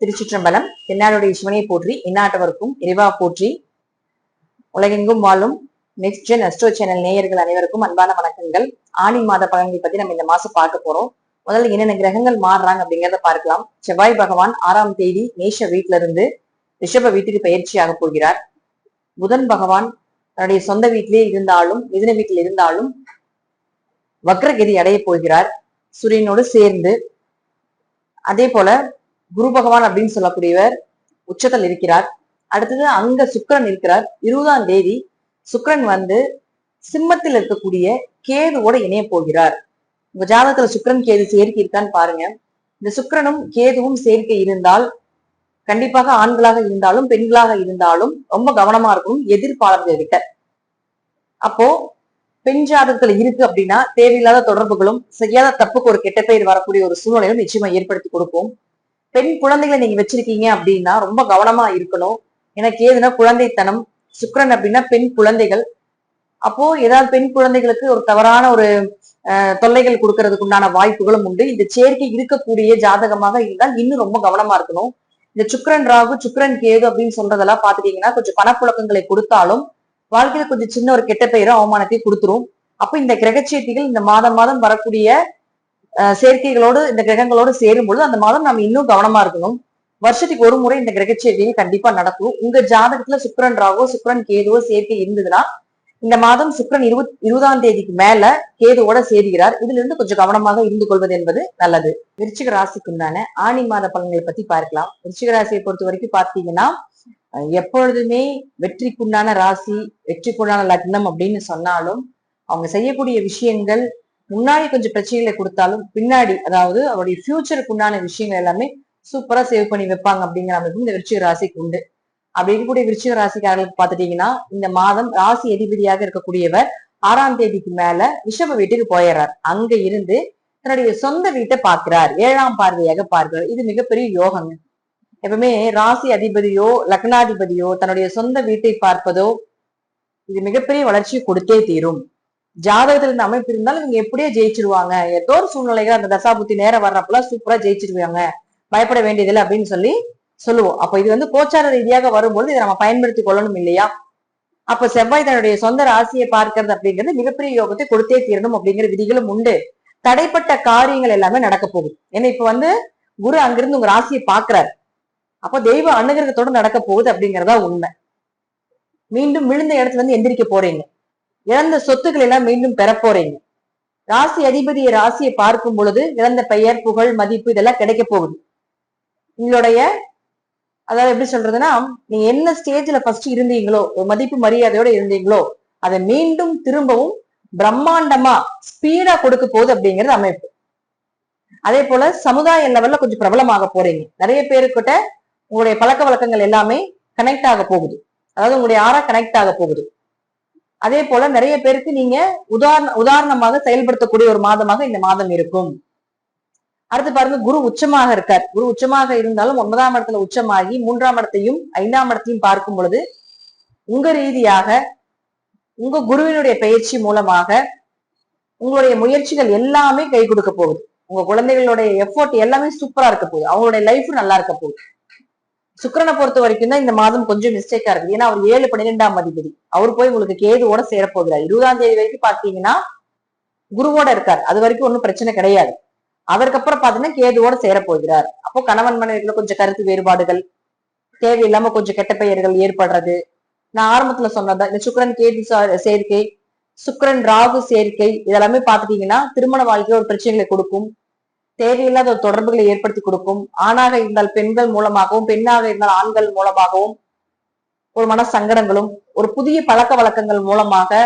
திருச்சிற்றம்பலம். தென்னாடுடைய சிவனை போற்றி, இந்நாட்டவருக்கும் இறைவா போற்றி. உலகெங்கும் வாழும் நெக்ஸ்ட் ஜென் அஸ்ட்ரோ சேனல் நேயர்கள் அனைவருக்கும் அன்பான வணக்கங்கள். ஆணி மாத பலன்களை பத்தி நம்ம இந்த மாசம் பார்க்க போறோம். முதல்ல என்னென்ன கிரகங்கள் மாறுறாங்க அப்படிங்கிறத பார்க்கலாம். செவ்வாய் பகவான் 6ஆம் தேதி மேஷ வீட்டுல இருந்து ரிஷப வீட்டுக்கு பயிற்சியாக போகிறார். புதன் பகவான் தன்னுடைய சொந்த வீட்டிலே இருந்தாலும் மிதுன வீட்டில் இருந்தாலும் வக்ரகதி அடைய போகிறார் சூரியனோடு சேர்ந்து. அதே போல குரு பகவான் அப்படின்னு சொல்லக்கூடியவர் உச்சத்தில் இருக்கிறார். அடுத்தது அங்க சுக்கிரன் இருக்கிறார். 20ஆம் தேதி சுக்கிரன் வந்து சிம்மத்தில் இருக்கக்கூடிய கேதுவோட இணைய போகிறார். உங்க ஜாதகத்துல சுக்கிரன் கேது சேர்க்கை இருக்கான்னு பாருங்க. இந்த சுக்கிரனும் கேதுவும் சேர்க்கை இருந்தால் கண்டிப்பாக ஆண்களாக இருந்தாலும் பெண்களாக இருந்தாலும் ரொம்ப கவனமா இருக்கணும் எதிர்ப்பாளர்கள் கிட்ட. அப்போ பெண் ஜாதகத்துல இருக்கு அப்படின்னா தேவையில்லாத தொடர்புகளும் செய்யாத தப்புக்கு ஒரு கெட்ட பெயர் வரக்கூடிய ஒரு சூழ்நிலையும் நிச்சயமா ஏற்படுத்தி கொடுக்கும். பெண் குழந்தைகளை நீங்க வச்சிருக்கீங்க அப்படின்னா ரொம்ப கவனமா இருக்கணும். எனக்கு ஏதுன்னா குழந்தைத்தனம், சுக்கிரன் அப்படின்னா பெண் குழந்தைகள். அப்போ ஏதாவது பெண் குழந்தைகளுக்கு ஒரு தவறான ஒரு தொல்லைகள் கொடுக்கறதுக்கு உண்டான வாய்ப்புகளும் உண்டு. இந்த சேர்க்கை இருக்கக்கூடிய ஜாதகமாக இருந்தால் இன்னும் ரொம்ப கவனமா இருக்கணும். இந்த சுக்கிரன் ராகு, சுக்கிரன் கேது அப்படின்னு சொல்றதெல்லாம் பாத்துட்டீங்கன்னா கொஞ்சம் பணப்புழக்கங்களை கொடுத்தாலும் வாழ்க்கையில கொஞ்சம் சின்ன ஒரு கெட்ட பெயரும் அவமானத்தை கொடுத்துரும். அப்ப இந்த கிரகச்சேர்க்கைகள் இந்த மாதம் மாதம் வரக்கூடிய சேர்க்கைகளோடு இந்த கிரகங்களோடு சேரும்பொழுது அந்த மாதம் நம்ம இன்னும் கவனமா இருக்கணும். வருஷத்துக்கு ஒரு முறை இந்த கிரகச்சேர்க்கைகள் கண்டிப்பா நடக்கும். உங்க ஜாதகத்துல சுக்கிரன் ராகோ சுக்கிரன் கேதுவோ சேர்க்கை இருந்ததுன்னா இந்த மாதம் சுக்கிரன் 20ஆம் தேதிக்கு மேல கேதுவோட சேருகிறார். இதுல இருந்து கொஞ்சம் கவனமாக இருந்து கொள்வது என்பது நல்லது. விருச்சிக ராசிக்குண்டான ஆணி மாத பலன்களை பத்தி பார்க்கலாம். விருச்சிக ராசியை பொறுத்த வரைக்கும் பார்த்தீங்கன்னா எப்பொழுதுமே வெற்றிக்குண்டான ராசி, வெற்றிக்குண்டான லக்னம் அப்படின்னு சொன்னாலும் அவங்க செய்யக்கூடிய விஷயங்கள் முன்னாடி கொஞ்சம் பிரச்சனைகளை கொடுத்தாலும் பின்னாடி அதாவது அவருடைய ஃபியூச்சருக்கு உண்டான விஷயங்கள் எல்லாமே சூப்பரா சேவ் பண்ணி வைப்பாங்க அப்படிங்கிற அமைப்பு இந்த விருச்சிக ராசிக்கு உண்டு. அப்படி இருக்கக்கூடிய விருச்சிக ராசிக்காரர்களுக்கு பாத்துட்டீங்கன்னா இந்த மாதம் ராசி அதிபதியாக இருக்கக்கூடியவர் 6ஆம் தேதிக்கு மேல ரிஷப வீட்டுக்கு போயிடுறார். அங்க இருந்து தன்னுடைய சொந்த வீட்டை பார்க்கிறார், 7ஆம் பார்வையாக பார்க்கிறார். இது மிகப்பெரிய யோகங்க. எப்பவுமே ராசி அதிபதியோ லக்னாதிபதியோ தன்னுடைய சொந்த வீட்டை பார்ப்பதோ இது மிகப்பெரிய வளர்ச்சியை கொடுத்தே தீரும். ஜாதகத்துல இந்த அமைப்பு இருந்தாலும் இவங்க எப்படியே ஜெயிச்சிருவாங்க. ஏதோ ஒரு சூழ்நிலைகள் அந்த தசாபுத்தி நேரம் வர்றப்பெல்லாம் சூப்பரா ஜெயிச்சிருவாங்க, பயப்பட வேண்டியதில்லை அப்படின்னு சொல்லுவோம். அப்ப இது வந்து கோச்சார ரீதியாக வரும்போது இதை நம்ம பயன்படுத்தி கொள்ளணும் இல்லையா? அப்ப செவ்வாய் தன்னுடைய சொந்த ராசியை பார்க்கறது அப்படிங்கிறது மிகப்பெரிய யோகத்தை கொடுத்தே தீரணும் அப்படிங்கிற விதிகளும் உண்டு. தடைப்பட்ட காரியங்கள் எல்லாமே நடக்க போகுது. ஏன்னா இப்ப வந்து குரு அங்கிருந்து உங்க ராசியை பாக்குறாரு. அப்போ தெய்வ அனுகிரகத்தோட நடக்க போகுது அப்படிங்கிறதா உண்மை. மீண்டும் விழுந்த இடத்துல இருந்து எந்திரிக்க போறீங்க. இழந்த சொத்துக்கள் எல்லாம் மீண்டும் பெற போறீங்க. ராசி அதிபதியை ராசியை பார்க்கும் பொழுது இழந்த பெயர், புகழ், மதிப்பு இதெல்லாம் கிடைக்க போகுது. உங்களுடைய அதாவது எப்படி சொல்றதுன்னா நீங்க என்ன ஸ்டேஜ்ல ஃபர்ஸ்ட் இருந்தீங்களோ மதிப்பு மரியாதையோட இருந்தீங்களோ அதை மீண்டும் திரும்பவும் பிரம்மாண்டமா ஸ்பீடா கொடுக்க போகுது அப்படிங்கிறது அமைப்பு. அதே போல சமுதாய லெவல்ல கொஞ்சம் பிரபலமாக போறீங்க. நிறைய பேருக்கிட்ட உங்களுடைய பழக்க வழக்கங்கள் எல்லாமே கனெக்ட் ஆக போகுது. அதாவது உங்களுடைய ஆறா கனெக்ட் ஆக போகுது. அதே போல நிறைய பேருக்கு நீங்க உதாரணமாக செயல்படுத்தக்கூடிய ஒரு மாதமாக இந்த மாதம் இருக்கும். அடுத்து பாருங்க, குரு உச்சமாக இருக்கார். குரு உச்சமாக இருந்தாலும் 9ஆம் இடத்துல உச்சமாகி 3ஆம் இடத்தையும் 5ஆம் இடத்தையும் பார்க்கும் பொழுது உங்க ரீதியாக உங்க குருவினுடைய பயிற்சி மூலமாக உங்களுடைய முயற்சிகள் எல்லாமே கை கொடுக்க போகுது. உங்க குழந்தைகளுடைய எஃபோர்ட் எல்லாமே சூப்பரா இருக்க போகுது. அவங்களுடைய லைஃப் நல்லா இருக்க போகுது. சுக்கிரனை பொறுத்த வரைக்கும் தான் இந்த மாதம் கொஞ்சம் மிஸ்டேக்கா இருக்கு. ஏன்னா அவர் 7-12ஆம் அதிபதி. அவர் போய் உங்களுக்கு கேதுவோட சேரப்போகிறார். 20ஆம் தேதி வரைக்கும் பாத்தீங்கன்னா குருவோட இருக்கார். அது வரைக்கும் ஒன்றும் பிரச்சனை கிடையாது. அதற்கப்புறம் பாத்தீங்கன்னா கேதுவோட சேரப்போகிறார். அப்போ கணவன் மனைவிக்குள்ள கொஞ்சம் கருத்து வேறுபாடுகள், தேவையில்லாம கொஞ்சம் கெட்ட பெயர்கள் ஏற்படுறது. நான் ஆரம்பத்துல சொன்னதான் இந்த சுக்கிரன் கேது சேர்க்கை, சுக்கிரன் ராகு சேர்க்கை இதெல்லாமே பாத்துட்டீங்கன்னா திருமண வாழ்க்கையில ஒரு பிரச்சனைகளை கொடுக்கும். தேவையில்லாத ஒரு தொடர்புகளை ஏற்படுத்தி கொடுக்கும். ஆணாக இருந்தால் பெண்கள் மூலமாகவும், பெண்ணாக இருந்தால் ஆண்கள் மூலமாகவும் ஒரு மன சங்கடங்களும், ஒரு புதிய பழக்க வழக்கங்கள் மூலமாக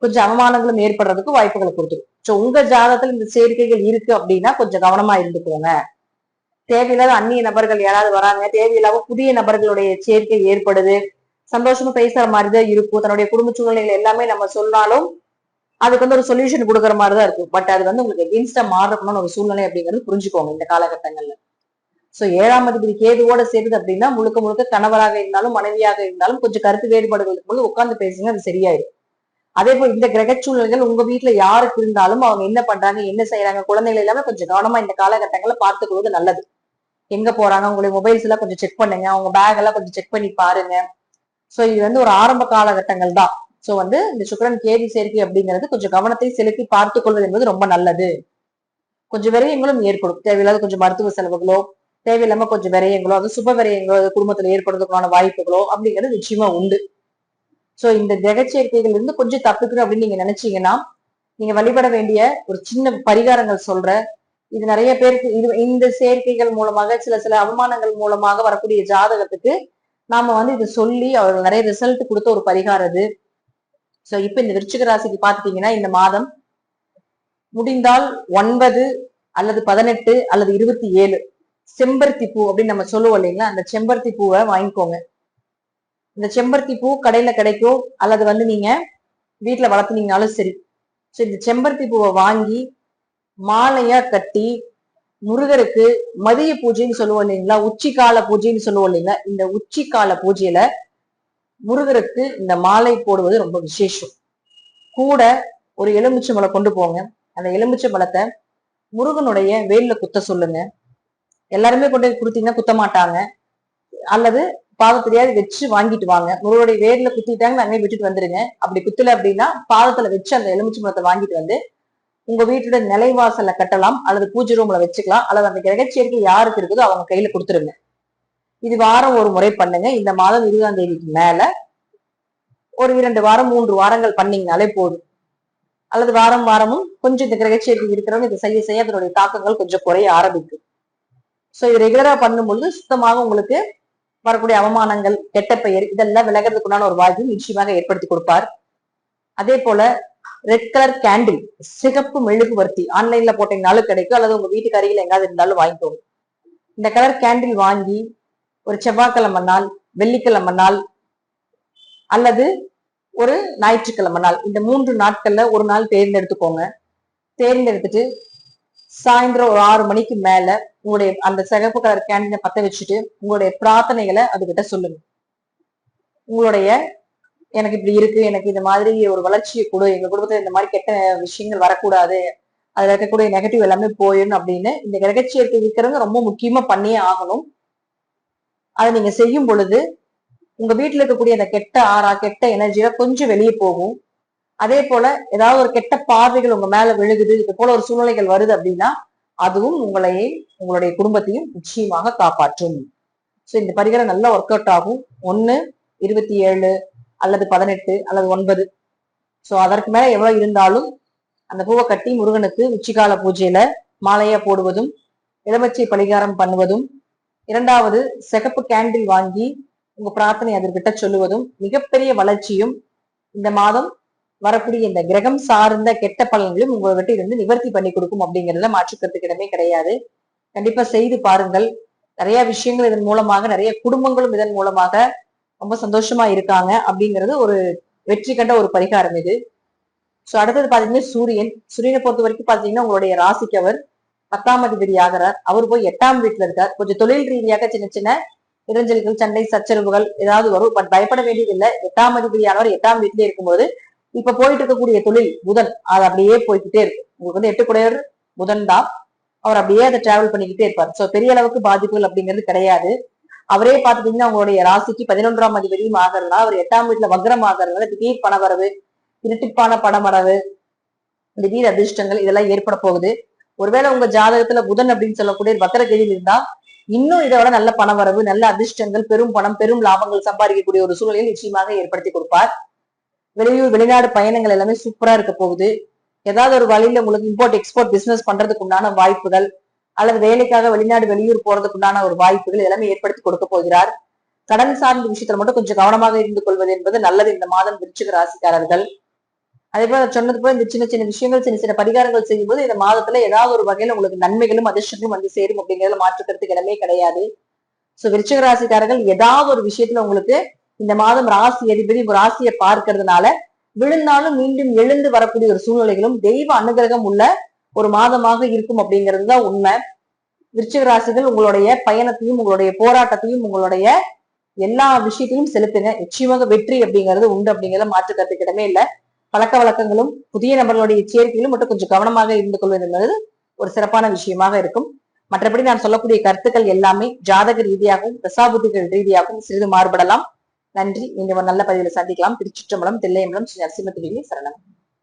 கொஞ்சம் அவமானங்களும் ஏற்படுறதுக்கு வாய்ப்புகளை கொடுத்துரும். சோ உங்க ஜாதகத்துல இந்த சேர்க்கைகள் இருக்கு அப்படின்னா கொஞ்சம் கவனமா இருந்துக்கோங்க. தேவையில்லாத அந்நிய நபர்கள் யாராவது வராங்க, தேவையில்லாம புதிய நபர்களுடைய சேர்க்கை ஏற்படுது. சந்தோஷமா பேசுற மாதிரிதான் இருக்கும். தன்னுடைய குடும்ப சூழ்நிலைகள் எல்லாமே நம்ம சொன்னாலும் அதுக்கு வந்து ஒரு சொல்யூஷன் கொடுக்குற மாதிரிதான் இருக்கும். பட் அது வந்து உங்களுக்கு எகென்ஸ்டா மாறணும்னு ஒரு சூழ்நிலை அப்படிங்கிறது புரிஞ்சுக்கோங்க இந்த காலகட்டங்கள்ல. சோ 7ஆம் அதிபதி கேதுவோட சேருது அப்படின்னா முழுக்க முழுக்க கணவராக இருந்தாலும் மனைவியாக இருந்தாலும் கொஞ்சம் கருத்து வேறுபாடுகளுக்கு போது உட்கார்ந்து பேசுங்க, அது சரியாயிடும். அதே போல் இந்த கிரக சூழ்நிலைகள் உங்க வீட்டுல யாருக்கு இருந்தாலும் அவங்க என்ன பண்றாங்க, என்ன செய்யறாங்க, குழந்தைகள் எல்லாமே கொஞ்சம் கவனமா இந்த காலகட்டங்களை பார்த்துக் கொள்வது நல்லது. எங்க போறாங்க, உங்களுடைய மொபைல்ஸ் எல்லாம் கொஞ்சம் செக் பண்ணுங்க, அவங்க பேக் எல்லாம் கொஞ்சம் செக் பண்ணி பாருங்க. சோ இது வந்து ஒரு ஆரம்ப காலகட்டங்கள் தான். சோ வந்து இந்த சுக்கிரன் கேது சேர்க்கை அப்படிங்கிறது கொஞ்சம் கவனத்தை செலுத்தி பார்த்துக் கொள்வது என்பது ரொம்ப நல்லது. கொஞ்சம் விரயங்களும் ஏற்படும், தேவையில்லாத கொஞ்சம் மருத்துவ செலவுகளோ, தேவையில்லாம கொஞ்சம் விரயங்களோ, அது சுப விரயங்களோ, அது குடும்பத்துல ஏற்படுறதுக்கான வாய்ப்புகளோ அப்படிங்கிறது நிச்சயமா உண்டு. சோ இந்த கிரக சேர்க்கைகள் இருந்து கொஞ்சம் தப்பிக்கணும் அப்படின்னு நீங்க நினைச்சீங்கன்னா, நீங்க வழிபட வேண்டிய ஒரு சின்ன பரிகாரங்கள் சொல்றேன். இது நிறைய பேருக்கு இந்த சேர்க்கைகள் மூலமாக சில சில அவமானங்கள் மூலமாக வரக்கூடிய ஜாதகத்துக்கு நாம வந்து இதை சொல்லி அவர்கள் நிறைய ரிசல்ட் கொடுத்த ஒரு பரிகாரம் இது. சோ இப்ப இந்த விருச்சிக ராசிக்கு பாத்துட்டீங்கன்னா இந்த மாதம் முடிந்தால் 9 அல்லது 18 அல்லது 27 செம்பருத்தி பூ அப்படின்னு நம்ம சொல்லுவோம் இல்லைங்களா, அந்த செம்பருத்தி பூவை வாங்கிக்கோங்க. இந்த செம்பருத்தி பூ கடையில கிடைக்கும், அல்லது வந்து நீங்க வீட்டுல வளர்த்துனீங்கனாலும் சரி. சோ இந்த செம்பருத்தி பூவை வாங்கி மாலையா கட்டி முருகருக்கு மதிய பூஜைன்னு சொல்லுவோம் இல்லைங்களா, உச்சிக்கால பூஜைன்னு சொல்லுவோம் இல்லைங்களா, இந்த உச்சிக்கால பூஜையில முருகருக்கு இந்த மாலை போடுவது ரொம்ப விசேஷம். கூட ஒரு எலுமிச்சை மலை கொண்டு போங்க. அந்த எலுமிச்சை பழத்தை முருகனுடைய வேல்ல குத்த சொல்லுங்க. எல்லாருமே கொண்டு கொடுத்தீங்கன்னா குத்த மாட்டாங்க, அல்லது பாதத்திலேயாவது வச்சு வாங்கிட்டு வாங்க. முருகனுடைய வேர்ல குத்திட்டாங்க அங்கே விட்டுட்டு வந்துருங்க. அப்படி குத்தல அப்படின்னா பாதத்துல வச்சு அந்த எலுமிச்சை பழத்தை வாங்கிட்டு வந்து உங்க வீட்டோட நிலைவாசல்ல கட்டலாம், அல்லது பூஜை ரூம்ல வச்சுக்கலாம், அல்லது அந்த கிரகச்சேர்க்கை யாருக்கு இருக்குதோ அவங்க கையில கொடுத்துருங்க. இது வாரம் ஒரு முறை பண்ணுங்க. இந்த மாதம் 20ஆம் தேதிக்கு மேல ஒரு 2 வாரம் 3 வாரங்கள் பண்ணீங்கனாலே போதும். அல்லது வாரம் வாரமும் கொஞ்சம் இந்த கிரகச்சேர்க்கை இருக்கிறவங்க இதை செய்ய செய்ய அதனுடைய தாக்கங்கள் கொஞ்சம் குறைய ஆரம்பிக்கும். சோ இது ரெகுலரா பண்ணும்பொழுது சுத்தமாக உங்களுக்கு வரக்கூடிய அவமானங்கள், கெட்ட பெயர் இதெல்லாம் விலகிறதுக்குண்டான ஒரு வாய்ப்பு நிச்சயமாக ஏற்படுத்தி கொடுப்பார். அதே போல ரெட் கலர் கேண்டில், சிகப்பு மெழுகுவர்த்தி ஆன்லைன்ல போட்டீங்கனாலும் கிடைக்கும், அல்லது உங்க வீட்டுக்கு அருகில் எங்காவது இருந்தாலும் வாங்கிக்கோங்க. இந்த கலர் கேண்டில் வாங்கி ஒரு செவ்வாய்க்கிழமை நாள், வெள்ளிக்கிழமை நாள், அல்லது ஒரு ஞாயிற்றுக்கிழமை நாள், இந்த 3 நாட்கள்ல ஒரு நாள் தேர்ந்தெடுத்துக்கோங்க. தேர்ந்தெடுத்துட்டு சாயந்தரம் ஒரு 6 மணிக்கு மேல உங்களுடைய அந்த சிகப்பு கலர் கேண்டிலை பத்த வச்சுட்டு உங்களுடைய பிரார்த்தனைகளை அதுகிட்ட சொல்லுங்க. உங்களுடைய எனக்கு இப்படி இருக்கு, எனக்கு இந்த மாதிரி ஒரு வளர்ச்சியை கொடு, எங்க குடும்பத்துல இந்த மாதிரி கெட்ட விஷயங்கள் வரக்கூடாது, அதுல இருக்கக்கூடிய நெகட்டிவ் எல்லாமே போயிடும் அப்படின்னு இந்த கிரகச்சேர்க்கை இருக்கிறவங்க ரொம்ப முக்கியமா பண்ணியே ஆகணும். அதை நீங்க செய்யும் பொழுது உங்க வீட்டுல இருக்கக்கூடிய அந்த கெட்ட ஆறா, கெட்ட எனர்ஜியா கொஞ்சம் வெளியே போகும். அதே போல ஏதாவது ஒரு கெட்ட பார்வைகள் உங்க மேல விழுகுது, இது போல ஒரு சூழ்நிலைகள் வருது அப்படின்னா அதுவும் உங்களுடைய குடும்பத்தையும் நிச்சயமாக காப்பாற்றும். சோ இந்த பரிகாரம் நல்லா ஒர்க் அவுட் ஆகும். 1, 27 அல்லது 18 அல்லது 9. சோ அதற்கு மேல எவ்வளவு இருந்தாலும் அந்த பூவை கட்டி முருகனுக்கு உச்சிகால பூஜையில மாலையா போடுவதும், எலுமிச்சை பரிகாரம் பண்ணுவதும், 2வது சிகப்பு கேண்டில் வாங்கி உங்க பிரார்த்தனை அதற்கிட்ட சொல்லுவதும் மிகப்பெரிய வளர்ச்சியும் இந்த மாதம் வரக்கூடிய இந்த கிரகம் சார்ந்த கெட்ட பலன்களையும் உங்ககிட்ட இருந்து நிவர்த்தி பண்ணி கொடுக்கும் அப்படிங்கிறதுல மாற்றுக்கிறதுக்கு இடமே கிடையாது. கண்டிப்பா செய்து பாருங்கள். நிறைய விஷயங்கள் இதன் மூலமாக, நிறைய குடும்பங்களும் இதன் மூலமாக ரொம்ப சந்தோஷமா இருக்காங்க அப்படிங்கிறது ஒரு வெற்றி கண்ட ஒரு பரிகாரம் இது. சோ அடுத்தது பாத்தீங்கன்னா சூரியனை பொறுத்த வரைக்கும் பாத்தீங்கன்னா உங்களுடைய ராசிக்கு அவர் 10ஆம் அதிபதி ஆகிறார். அவர் போய் 8ஆம் வீட்டுல இருக்கார். கொஞ்சம் தொழில் ரீதியாக சின்ன சின்ன இடைஞ்சல்கள், சண்டை சச்சரவுகள் ஏதாவது வரும். பட் பயப்பட வேண்டியது இல்லை. 8ஆம் அதிபதியானவர் 8ஆம் வீட்டிலே இருக்கும்போது இப்ப போயிட்டு இருக்கக்கூடிய தொழில் புதன் அது அப்படியே போய்கிட்டே இருக்கு. உங்களுக்கு வந்து 8 குடையர் புதன் தான். அவர் அப்படியே அதை டிராவல் பண்ணிக்கிட்டே இருப்பார். சோ பெரிய அளவுக்கு பாதிப்புகள் அப்படிங்கிறது கிடையாது. அவரே பாத்துட்டீங்கன்னா உங்களுடைய ராசிக்கு 11ஆம் அதிபதியும் ஆகிறதுனால அவர் 8ஆம் வீட்டுல வக்ரம் ஆகிறதுனால திடீர் பணவரவு, இரட்டிப்பான பணமரவு, திடீர் அதிர்ஷ்டங்கள் இதெல்லாம் ஏற்பட போகுது. ஒருவேளை உங்க ஜாதகத்துல புதன் அப்படின்னு சொல்லக்கூடிய வக்கரகதியில் இருந்தா இன்னும் இதை விட நல்ல பணவரவு, நல்ல அதிர்ஷ்டங்கள், பெரும் பணம், பெரும் லாபங்கள் சம்பாதிக்கக்கூடிய ஒரு சூழ்நிலையை நிச்சயமாக ஏற்படுத்தி கொடுப்பார். வெளியூர் வெளிநாடு பயணங்கள் எல்லாமே சூப்பரா இருக்க போகுது. ஏதாவது ஒரு வழியில உங்களுக்கு இம்போர்ட் எக்ஸ்போர்ட் பிசினஸ் பண்றதுக்கு உண்டான வாய்ப்புகள், அல்லது வேலைக்காக வெளிநாடு வெளியூர் போறதுக்கு உண்டான ஒரு வாய்ப்புகள் எல்லாமே ஏற்படுத்தி கொடுக்க போகிறார். கடன் சார்ந்த விஷயத்துல மட்டும் கொஞ்சம் கவனமாக இருந்து கொள்வது என்பது நல்லது இந்த மாதம் விருச்சிக ராசிக்காரர்கள். அதே போல சொன்னது போல இந்த சின்ன சின்ன விஷயங்கள், சின்ன சின்ன பரிகாரங்கள் செய்யும் போது இந்த மாதத்துல ஏதாவது ஒரு வகையில உங்களுக்கு நன்மைகளும் அதிர்ஷ்டங்களும் வந்து சேரும் அப்படிங்கிறதுல மாற்றுக்கிறதுக்கு இடமே கிடையாது. சோ விருச்சிக ராசிக்காரர்கள் ஏதாவது ஒரு விஷயத்துல உங்களுக்கு இந்த மாதம் ராசி அதிபதி ராசியை பார்க்கறதுனால விழுந்தாலும் மீண்டும் எழுந்து வரக்கூடிய ஒரு சூழ்நிலைகளும் தெய்வ அனுகிரகம் உள்ள ஒரு மாதமாக இருக்கும் அப்படிங்கிறது தான் உண்மை. விருச்சிக ராசிகள் உங்களுடைய பயணத்தையும், உங்களுடைய போராட்டத்தையும், உங்களுடைய எல்லா விஷயத்தையும் செலுத்துங்க. நிச்சயமாக வெற்றி அப்படிங்கிறது உண்டு அப்படிங்கிறத மாற்றுக்கிறதுக்கு இடமே இல்லை. பழக்க வழக்கங்களும் புதிய நபர்களுடைய சேர்க்கையிலும் மட்டும் கொஞ்சம் கவனமாக இருந்து கொள்வது என்பது ஒரு சிறப்பான விஷயமாக இருக்கும். மற்றபடி நான் சொல்லக்கூடிய கருத்துக்கள் எல்லாமே ஜாதக ரீதியாகவும் தசாபுத்திகள் ரீதியாகவும் சிறிது மாறுபடலாம். நன்றி. மீண்டும் ஒரு நல்ல பதிவில் சந்திக்கலாம். திருச்சிற்றம்பலம், தில்லையம்பலம், ஸ்ரீ நரசிம்ம சரணம்.